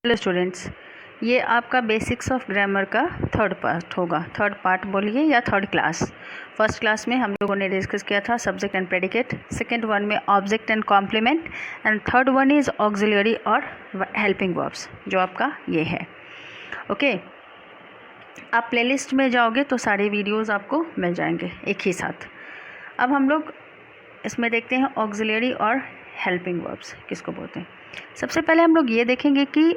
Hello students, ये आपका basics of grammar का थर्ड पार्ट होगा। थर्ड पार्ट बोलिए या थर्ड क्लास। फर्स्ट क्लास में हम लोगों ने डिस्कस किया था subject and predicate, second one में object and complement, and third one is auxiliary or helping verbs, जो आपका ये है। ओके, आप प्लेलिस्ट में जाओगे तो सारे वीडियोस आपको मिल जाएंगे एक ही साथ। अब हम लोग इसमें देखते हैं ऑक्सिलरी और हेल्पिंग वर्ब्स किसको बोलते हैं। सबसे पहले हम लोग ये देखेंगे कि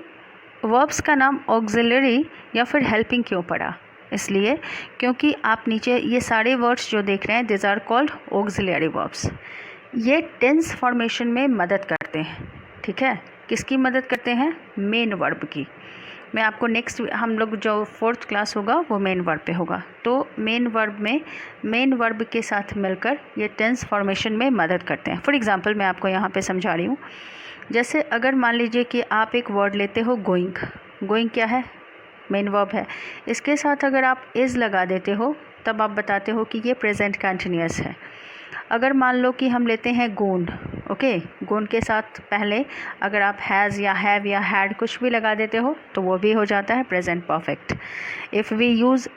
वर्ब्स का नाम ऑक्सिलरी या फिर हेल्पिंग क्यों पड़ा। इसलिए क्योंकि आप नीचे ये सारे वर्ड्स जो देख रहे हैं this are called auxiliary verbs. ये टेंस फॉर्मेशन में मदद करते हैं। ठीक है, किसकी मदद करते हैं? मेन वर्ब की। मैं आपको नेक्स्ट हम लोग जो फोर्थ क्लास होगा वो मेन वर्ब पे होगा। तो मेन वर्ब में मेन वर्ब के साथ मिलकर ये टेंस फॉर्मेशन में मदद करते हैं। फॉर एग्जांपल मैं आपको यहाँ पे समझा रही हूँ। जैसे अगर मान लीजिए कि आप एक वर्ड लेते हो गोइंग। गोइंग क्या है? मेन वर्ब है। इसके साथ अगर आप इज़ लगा देते हो तब आप बताते हो कि ये प्रेजेंट कंटिन्यूअस है। अगर मान लो कि हम लेते हैं गोन, ओके, गोन के साथ पहले अगर आप हैज़ या हैव या हैड कुछ भी लगा देते हो तो वो भी हो जाता है present perfect. If we use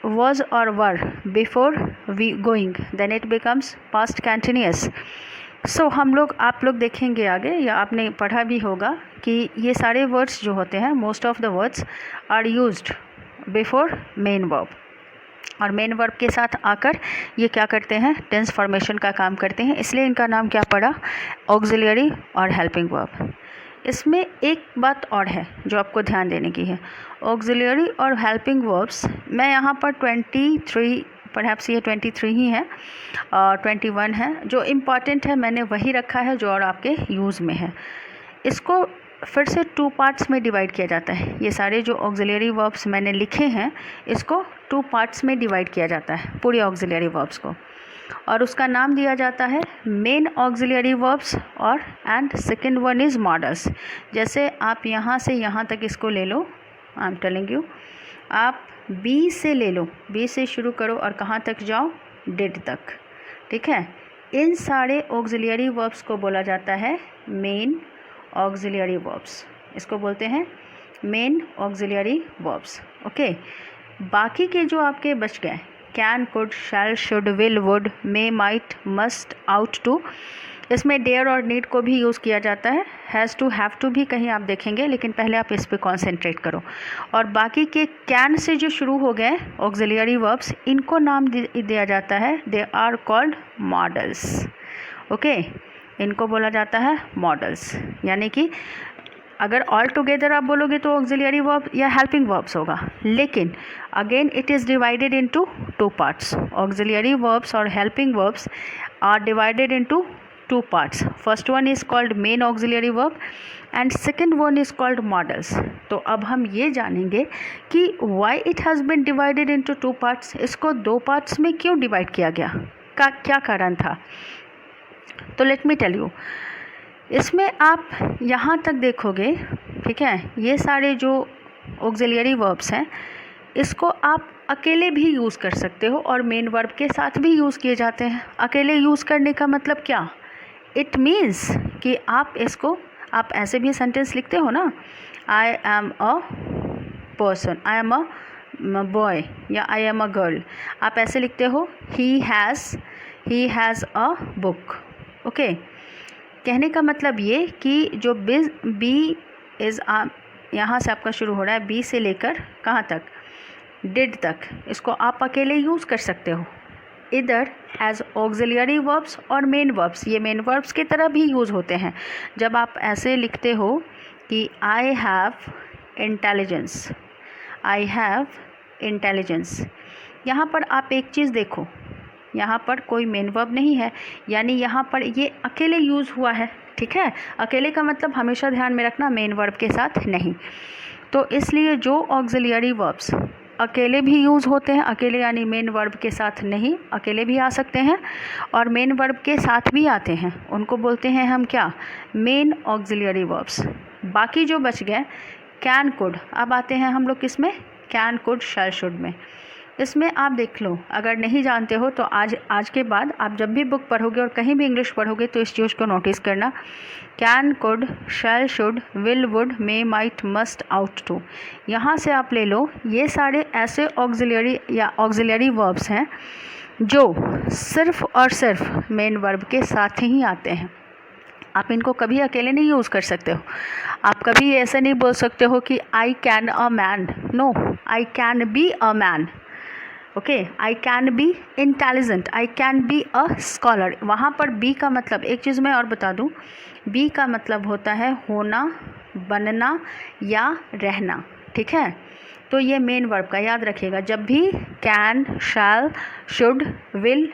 was or were before we going then it becomes past continuous. So आप लोग देखेंगे आगे या आपने पढ़ा भी होगा कि ये सारे वर्ड्स जो होते हैं most of the words are used before main verb, और मेन वर्ब के साथ आकर ये क्या करते हैं? टेंस फॉर्मेशन का काम करते हैं। इसलिए इनका नाम क्या पड़ा? Auxiliary or helping verb. इसमें एक बात और है जो आपको ध्यान देने की है। ऑक्सिलरी और हेल्पिंग वर्ब्स मैं यहाँ पर 23 परहैप्स ये 23 ही है और 21 है। जो इम्पॉर्टेंट है मैंने वही रखा है जो और आपके यूज़ में है। इसको फिर से 2 पार्ट्स में डिवाइड किया जाता है। ये सारे जो ऑक्सिलरी वर्ब्स मैंने लिखे हैं इसको 2 पार्ट्स में डिवाइड किया जाता है, पूरे ऑक्सिलरी वर्ब्स को, और उसका नाम दिया जाता है मेन ऑक्सिलरी वर्ब्स और and second one is models. जैसे आप यहाँ से यहाँ तक इसको ले लो, आई एम टेलिंग यू, आप बी से ले लो, बी से शुरू करो और कहाँ तक जाओ? डिड तक। ठीक है, इन सारे ऑक्सिलरी वर्ब्स को बोला जाता है मेन ऑक्सिलरी वर्ब्स। इसको बोलते हैं मेन ऑक्सिलरी वर्ब्स। ओके, बाकी के जो आपके बच गए can, could, shall, should, will, would, may, might, must, ought to, इसमें डेयर और नीड को भी यूज़ किया जाता है। हैज़ टू, हैव टू भी कहीं आप देखेंगे, लेकिन पहले आप इस पे कॉन्सेंट्रेट करो। और बाकी के कैन से जो शुरू हो गए ऑक्सिलरी वर्ब्स, इनको नाम दिया जाता है, they are called modals. Okay, इनको बोला जाता है मॉडल्स। यानी कि अगर ऑल टुगेदर आप बोलोगे तो ऑक्सिलरी वर्ब या हेल्पिंग वर्ब्स होगा, लेकिन again it is divided into 2 parts. Auxiliary verbs or helping verbs are divided into 2 parts. First one is called main auxiliary verb and second one is called modals. तो अब हम ये जानेंगे कि why it has been divided into 2 parts. इसको 2 parts में क्यों divide किया गया, का क्या कारण था? तो लेट मी टेल यू। इसमें आप यहाँ तक देखोगे, ठीक है, ये सारे जो ऑक्सिलरी वर्ब्स हैं इसको आप अकेले भी यूज़ कर सकते हो और मेन वर्ब के साथ भी यूज़ किए जाते हैं। अकेले यूज़ करने का मतलब क्या? इट मीन्स कि आप इसको आप ऐसे भी सेंटेंस लिखते हो ना, I am a person, I am a boy या आई एम अ गर्ल, आप ऐसे लिखते हो he has a book. Okay, कहने का मतलब ये कि जो बी इज़ यहाँ से आपका शुरू हो रहा है, बी से लेकर कहाँ तक? डिड तक, इसको आप अकेले यूज़ कर सकते हो इधर एज ऑक्सिलरी वर्ब्स और मेन वर्ब्स। ये मेन वर्ब्स की तरह भी यूज़ होते हैं। जब आप ऐसे लिखते हो कि I have intelligence, I have intelligence, यहाँ पर आप एक चीज़ देखो, यहाँ पर कोई मेन वर्ब नहीं है, यानी यहाँ पर ये अकेले यूज़ हुआ है। ठीक है, अकेले का मतलब हमेशा ध्यान में रखना मेन वर्ब के साथ नहीं। तो इसलिए जो ऑक्सिलरी वर्ब्स अकेले भी यूज़ होते हैं, अकेले यानी मेन वर्ब के साथ नहीं, अकेले भी आ सकते हैं और मेन वर्ब के साथ भी आते हैं, उनको बोलते हैं हम क्या? Main auxiliary verbs. बाकी जो बच गए कैन, कुड, अब आते हैं हम लोग किस में? कैन, कुड, शैल, शुड में। इसमें आप देख लो, अगर नहीं जानते हो तो आज के बाद आप जब भी बुक पढ़ोगे और कहीं भी इंग्लिश पढ़ोगे तो इस चीज़ को नोटिस करना, can, could, shall, should, will, would, may, might, must, ought to, यहाँ से आप ले लो, ये सारे ऐसे ऑक्सिलरी या ऑक्सिलरी वर्ब्स हैं जो सिर्फ और सिर्फ मेन वर्ब के साथ ही आते हैं। आप इनको कभी अकेले नहीं यूज़ कर सकते हो। आप कभी ऐसे नहीं बोल सकते हो कि I can a man, no, I can be a man, okay, I can be intelligent, I can be a scholar. वहाँ पर बी का मतलब, एक चीज़ मैं और बता दूँ, बी का मतलब होता है होना, बनना या रहना, ठीक है। तो ये मेन वर्ब का याद रखिएगा, जब भी कैन, शैल, शुड, विल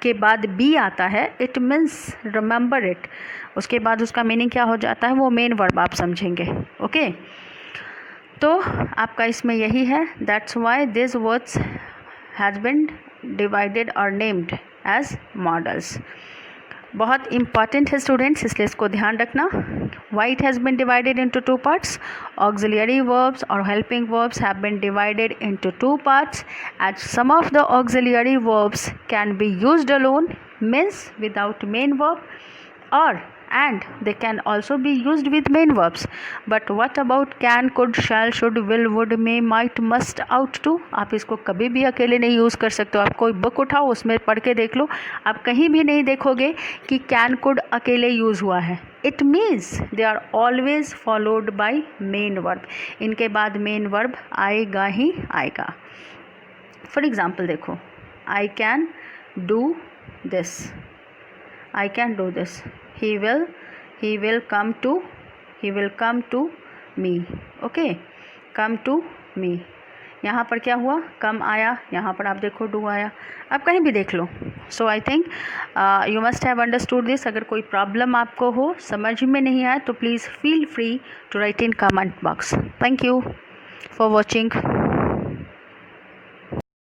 के बाद बी आता है, इट मीन्स रिमेंबर इट, उसके बाद उसका मीनिंग क्या हो जाता है, वो मेन वर्ब आप समझेंगे, ओके। तो आपका इसमें यही है, that's why this words has been divided और नेम्ड एज मॉडल्स। बहुत इंपॉर्टेंट है स्टूडेंट्स, इसलिए इसको ध्यान रखना। Why it has been divided into two parts? Auxiliary verbs or helping verbs have been divided into two parts, as some of the auxiliary verbs can be used alone, means without main verb, and they can also be used with main verbs. But what about can, could, shall, should, will, would, may, might, must, ought to? आप इसको कभी भी अकेले नहीं use कर सकते हो। आप कोई बुक उठाओ, उसमें पढ़ के देख लो, आप कहीं भी नहीं देखोगे कि कैन, कुड अकेले यूज़ हुआ है। It means they are always followed by main verb. इनके बाद मेन वर्ब आएगा ही आएगा। फॉर एग्ज़ाम्पल देखो, I can do this, I can do this, he will come to me, okay, come to me। यहाँ पर क्या हुआ, कम आया, यहाँ पर आप देखो डू आया, आप कहीं भी देख लो। So I think you must have understood this. अगर कोई प्रॉब्लम आपको हो, समझ में नहीं आए, तो please feel free to write in comment box. Thank you for watching.